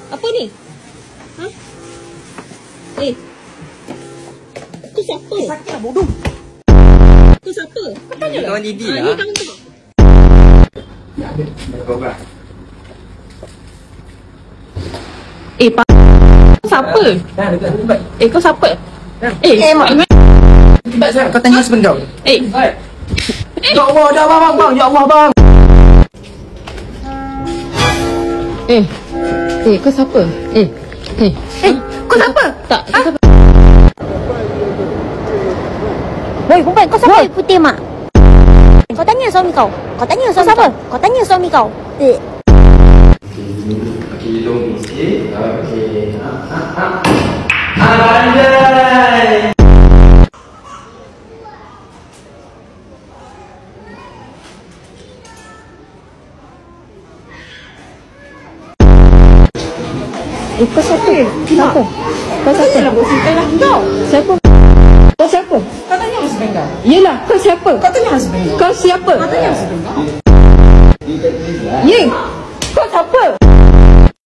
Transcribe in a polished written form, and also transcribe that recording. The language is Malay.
Apa ni? Ha? Eh. Tu siapa? Sakit lah bodoh. Tu siapa? Kau tanya lah. Tuan Didi Ni lah. tangkap. Siapa? Dah dekat tempat. Kau siapa? Mak. Tiba saya kau tanya husband kau. Ya Allah, dah bang. Ya Allah bang. Kau siapa? Kau siapa? Tak, kau siapa? Woi, perempuan, kau siapa? Putih mak. Kau tanya suami kau. Kau tanya suami siapa? Kau tanya suami kau. Okey, hidung sikit. Okey. Pandai. Kau siapa? Siapa? Kau siapa? Lah bos lah kau. Siapa? Kau siapa? Kau tanya husband kau. Yelah, kau siapa? Kau tanya husband kau. Kau siapa? Kau tanya husband kau. Ye, kau siapa?